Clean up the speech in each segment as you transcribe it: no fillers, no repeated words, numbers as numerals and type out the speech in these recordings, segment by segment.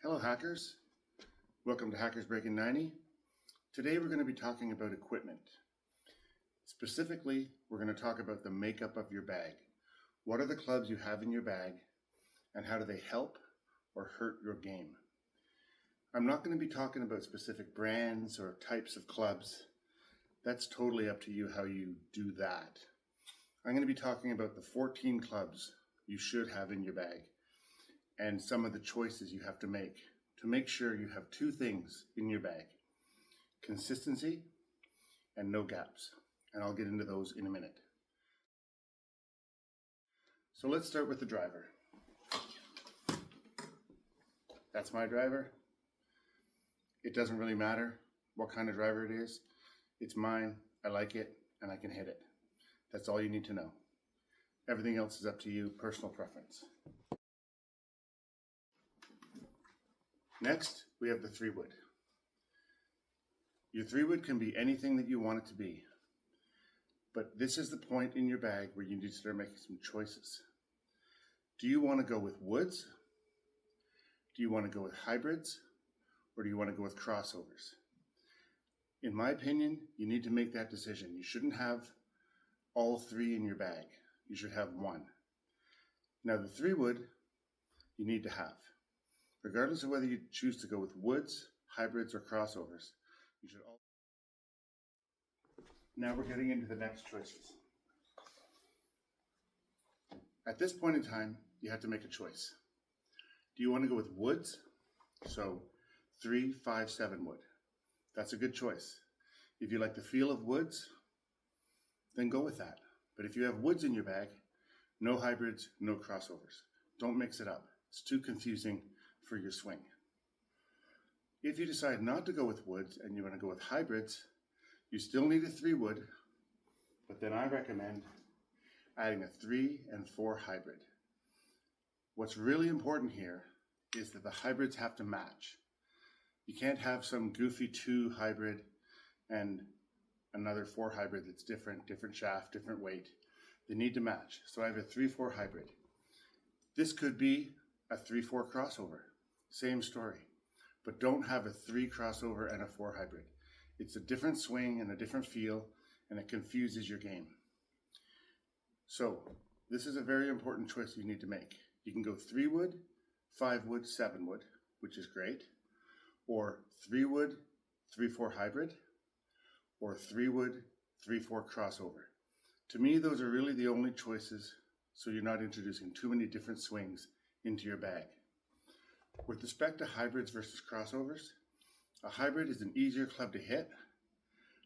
Hello hackers, welcome to Hackers Breaking 90. Today we're going to be talking about equipment. Specifically, we're going to talk about the makeup of your bag. What are the clubs you have in your bag and how do they help or hurt your game? I'm not going to be talking about specific brands or types of clubs. That's totally up to you how you do that. I'm going to be talking about the 14 clubs you should have in your bag and some of the choices you have to make sure you have two things in your bag: consistency and no gaps. And I'll get into those in a minute. So let's start with the driver. That's my driver. It doesn't really matter what kind of driver it is. It's mine, I like it, and I can hit it. That's all you need to know. Everything else is up to you, personal preference. Next, we have the 3-wood. Your 3-wood can be anything that you want it to be, but this is the point in your bag where you need to start making some choices. Do you want to go with woods? Do you want to go with hybrids? Or do you want to go with crossovers? In my opinion, you need to make that decision. You shouldn't have all three in your bag. You should have one. Now the 3-wood you need to have. Regardless of whether you choose to go with woods, hybrids, or crossovers, you should all. Now we're getting into the next choices. At this point in time, you have to make a choice. Do you want to go with woods? So 3, 5, 7 wood. That's a good choice. If you like the feel of woods, then go with that. But if you have woods in your bag, no hybrids, no crossovers. Don't mix it up. It's too confusing for your swing. If you decide not to go with woods and you want to go with hybrids, you still need a 3-wood, but then I recommend adding a 3 and 4 hybrid. What's really important here is that the hybrids have to match. You can't have some goofy 2 hybrid and another 4 hybrid that's different shaft, different weight. They need to match. So I have a 3-4 hybrid. This could be a 3-4 crossover. Same story. But don't have a 3 crossover and a 4 hybrid. It's a different swing and a different feel, and it confuses your game. So this is a very important choice you need to make. You can go 3-wood, 5-wood, 7-wood, which is great, or 3-wood, 3-4 hybrid, or 3-wood, 3-4 crossover. To me, those are really the only choices, so you're not introducing too many different swings into your bag. With respect to hybrids versus crossovers, a hybrid is an easier club to hit,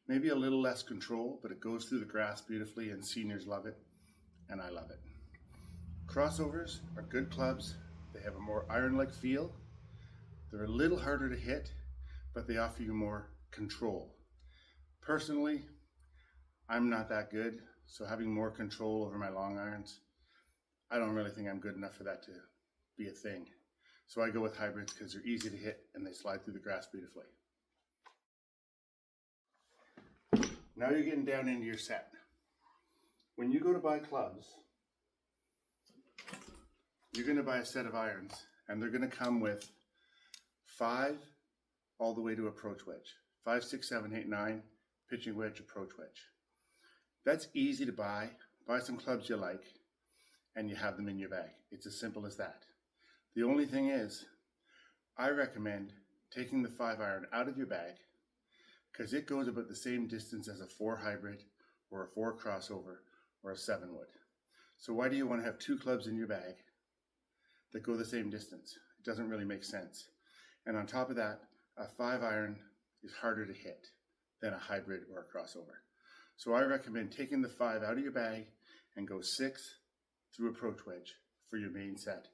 maybe a little less control, but it goes through the grass beautifully and seniors love it, and I love it. Crossovers are good clubs. They have a more iron-like feel. They're a little harder to hit, but they offer you more control. Personally, I'm not that good, so having more control over my long irons, I don't really think I'm good enough for that to be a thing. So I go with hybrids because they're easy to hit and they slide through the grass beautifully. Now you're getting down into your set. When you go to buy clubs, you're going to buy a set of irons and they're going to come with 5 all the way to approach wedge. 5, 6, 7, 8, 9, pitching wedge, approach wedge. That's easy to buy. Buy some clubs you like and you have them in your bag. It's as simple as that. The only thing is, I recommend taking the 5-iron out of your bag because it goes about the same distance as a 4 hybrid or a 4 crossover or a 7-wood. So why do you want to have 2 clubs in your bag that go the same distance? It doesn't really make sense. And on top of that, a 5-iron is harder to hit than a hybrid or a crossover. So I recommend taking the 5 out of your bag and go 6 through approach wedge for your main set.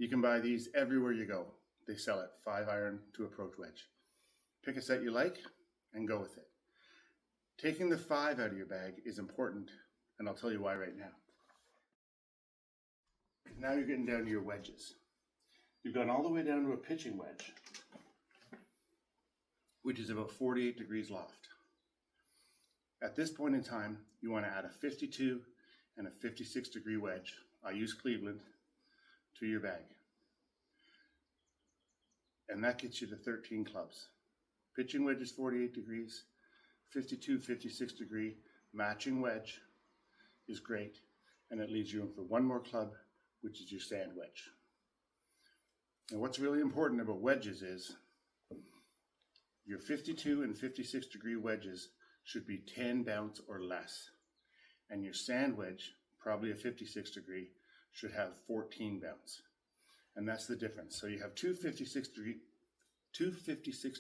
You can buy these everywhere you go. They sell it, 5-iron to approach wedge. Pick a set you like and go with it. Taking the 5 out of your bag is important, and I'll tell you why right now. Now you're getting down to your wedges. You've gone all the way down to a pitching wedge, which is about 48 degrees loft. At this point in time, you want to add a 52 and a 56 degree wedge. I use Cleveland to your bag. and that gets you to 13 clubs. Pitching wedge is 48 degrees, 52, 56 degree matching wedge is great, and it leaves you room for one more club, which is your sand wedge. And what's really important about wedges is your 52 and 56 degree wedges should be 10 bounce or less, and your sand wedge, probably a 56 degree, should have 14 bounce. And that's the difference. So you have two 56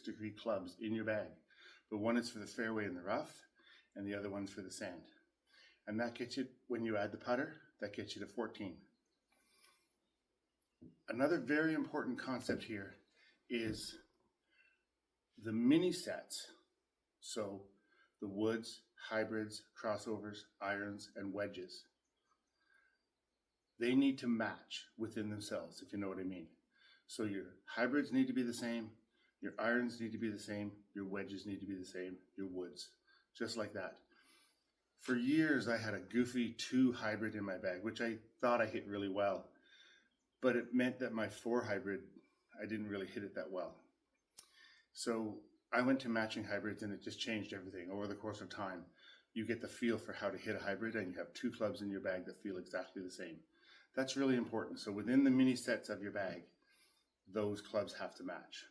degree clubs in your bag, but one is for the fairway and the rough, and the other one's for the sand. And that gets you, when you add the putter, that gets you to 14. Another very important concept here is the mini sets. So the woods, hybrids, crossovers, irons, and wedges. They need to match within themselves, if you know what I mean. So your hybrids need to be the same, your irons need to be the same, your wedges need to be the same, your woods, just like that. For years, I had a goofy 2 hybrid in my bag, which I thought I hit really well, but it meant that my 4 hybrid, I didn't really hit it that well. So I went to matching hybrids, and it just changed everything. Over the course of time, you get the feel for how to hit a hybrid, and you have 2 clubs in your bag that feel exactly the same. That's really important. So within the mini sets of your bag, those clubs have to match.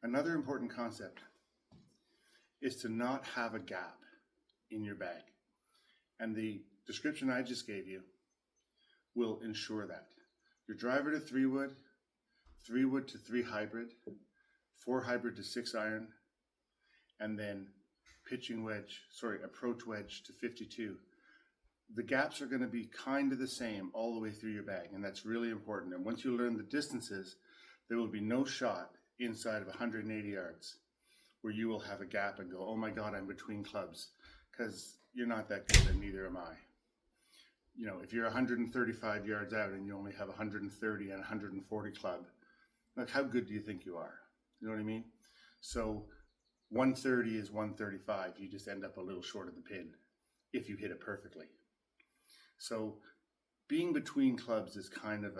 Another important concept is to not have a gap in your bag. And the description I just gave you will ensure that. Your driver to 3 wood, 3 wood to 3 hybrid, 4 hybrid to 6 iron, and then approach wedge to 52. The gaps are going to be kind of the same all the way through your bag, and that's really important. And once you learn the distances, there will be no shot inside of 180 yards where you will have a gap and go, oh my God, I'm between clubs, because you're not that good, and neither am I. You know, if you're 135 yards out and you only have 130 and 140 club, like, how good do you think you are? You know what I mean? So 130 is 135. You just end up a little short of the pin if you hit it perfectly. So being between clubs is kind of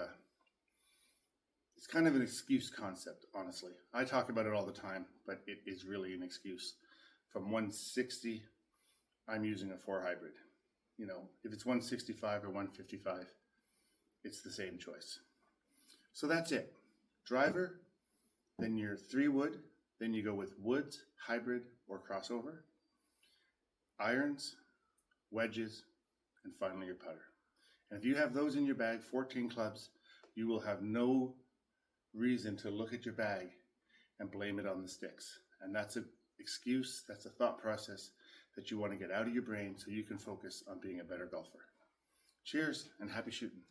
an excuse concept, honestly. I talk about it all the time, but it is really an excuse. From 160, I'm using a 4 hybrid. You know, if it's 165 or 155, it's the same choice. So that's it. Driver, then your 3 wood, then you go with woods, hybrid, or crossover, irons, wedges, and finally your putter. And if you have those in your bag, 14 clubs, you will have no reason to look at your bag and blame it on the sticks. And that's an excuse, that's a thought process that you want to get out of your brain so you can focus on being a better golfer. Cheers and happy shooting.